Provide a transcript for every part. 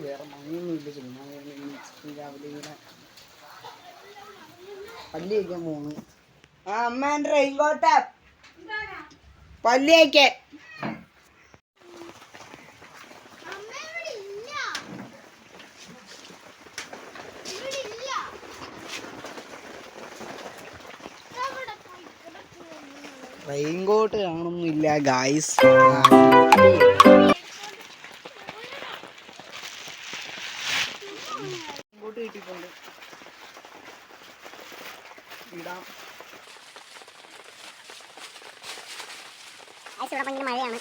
വേറെ മണിയൊന്നുമില്ല, ചുമ്മാ രാവിലെ ഇങ്ങനെ പല്ലി കഴിക്കാൻ പോണു. ആ അമ്മ എൻ്റെ റെയിൻകോട്ട് പല്ലി കഴിക്കാൻ. റെയിൻകോട്ട് കാണുന്നില്ല ഗായ്സ്. റെയിൻകോട്ട് കിട്ടിയിട്ടുണ്ട്, ഇടാം. ഇവിടെ ഭയങ്കര മഴയാണ്.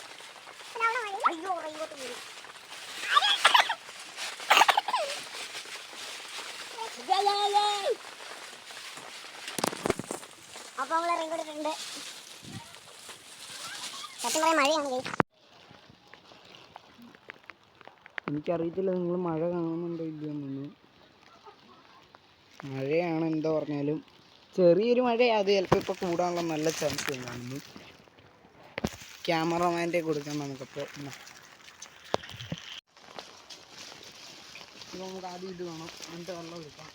അയ്യോ റെയിൻകോട്ട് പോയി. അപ്പൊ നമ്മള് റെയിൻകോട്ട് ഇട്ടിട്ടുണ്ട്. സത്യം പറയാൻ മഴയാണ്. എനിക്കറിയത്തില്ല നിങ്ങൾ മഴ കാണുന്നുണ്ടോ ഇല്ലയെന്നൊന്നും. മഴയാണ് എന്താ പറഞ്ഞാലും, ചെറിയൊരു മഴ, അത് ചിലപ്പോൾ ഇപ്പോൾ കൂടാനുള്ള നല്ല ചാൻസ് കാണുന്നു. ക്യാമറമാൻ്റെ കൊടുക്കാം നമുക്കപ്പോൾ. നമുക്ക് ആദ്യം ഇത് വേണം, എന്നിട്ട് വെള്ളം എടുക്കാം.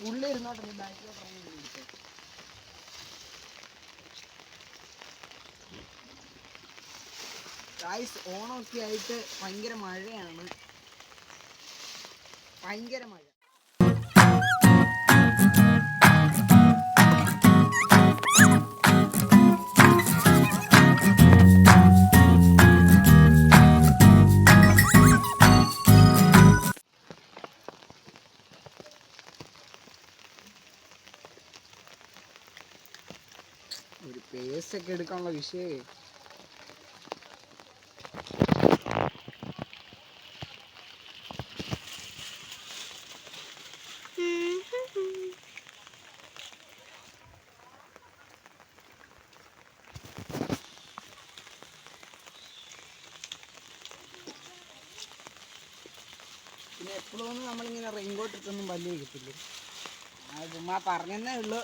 ഉള്ളിൽ ഇരുന്നോട്ടെ, ബാക്കിലോട്ട് ഇറങ്ങി എടുക്കാം. ഗായ്സ്, ഓണമൊക്കെ ആയിട്ട് ഭയങ്കര മഴയാണ്, ഭയങ്കര മഴ. ഒരു പേസ്റ്റൊക്കെ എടുക്കാനുള്ള വിഷയമേ. പിന്നെ എപ്പോഴൊന്നും നമ്മളിങ്ങനെ റെയിൻകോട്ട് ഇട്ടൊന്നും പല്ലി കിട്ടില്ല. ചുമ്മാ പറഞ്ഞതേ ഉള്ളൂ.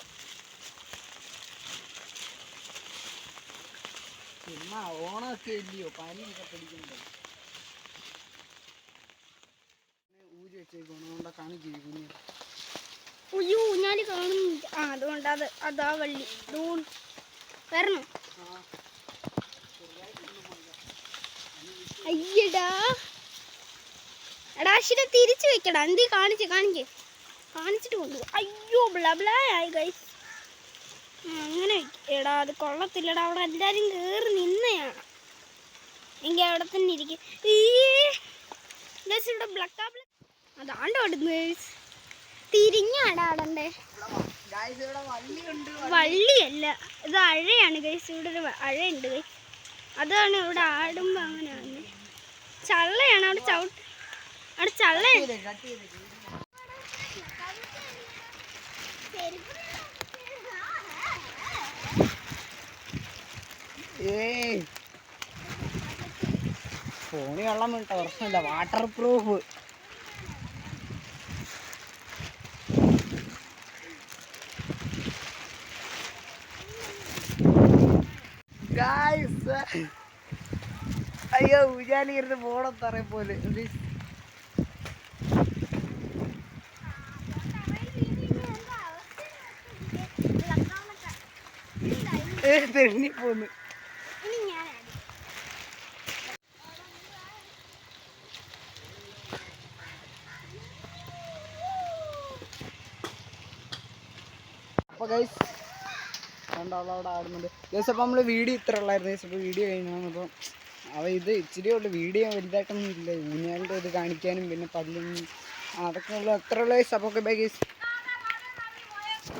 ചുമ്മാ ഓണമൊക്കെ ഇല്ലയോ, പനിയൊക്കെ പിടിക്കുന്നുണ്ട്. ഊരി വെച്ചേക്കണം, അതുകൊണ്ടാ കാണിക്കുന്നു. അയ്യോ ഞാൻ കാണുന്നില്ല. ആ അതുകൊണ്ട് അതാ വള്ളി വരണം. അയ്യടാ എടാ ശരി, തിരിച്ചു വെക്കടാ. എന്ത് കാണിച്ചിട്ട് കൊണ്ടുപോകും. അയ്യോ ബ്ലബ്ലായി ഗൈസ്. അങ്ങനെ എടാ അത് കൊള്ളത്തില്ലടാ. അവിടെ എല്ലാരും കേറി നിന്നയാണ്. എങ്കിൽ അവിടെ തന്നെ ഇരിക്കും. ഇവിടെ ബ്ലക്കാ അതാണ്ട് ഓടുന്നു. തിരിഞ്ഞാടാ ആടണ്ടേ. വള്ളിയല്ല, ഇത് അഴയാണ് ഗൈസ്. ഇവിടെ ഒരു അഴയുണ്ട് ഗൈസ്, അതാണ് ഇവിടെ ആടുമ്പോ അങ്ങനെയാണ്. ചള്ളയാണ് അവിടെ അവിടെ ചള്ളയാണ്. ഫോണി വെള്ളം വീട്ട പ്രശ്നമില്ല, വാട്ടർ പ്രൂഫ്. അയ്യോ ഊജാലിരുന്ന് പോണത്തറ പോലെ. തെന്നിപ്പോന്ന്. അപ്പോൾ ഗൈസ് രണ്ടാളവിടെ ആടുന്നുണ്ട് ഗൈസ്. അപ്പോൾ നമ്മൾ വീഡിയോ ഇത്ര ഉള്ളായിരുന്നു ഗൈസ്. അപ്പോൾ വീഡിയോ കഴിഞ്ഞാണ്. അപ്പോൾ ഇത് ഇച്ചിരി ഉള്ളു, വീഡിയോ വലുതായിട്ടൊന്നും ഇല്ല. ഊഞ്ഞാലിൻ്റെ ഇത് കാണിക്കാനും പിന്നെ പല്ലും അതൊക്കെ ഉള്ളു, അത്ര ഉള്ള ഗൈസ്. അപ്പോൾ ബൈ ഗൈസ്.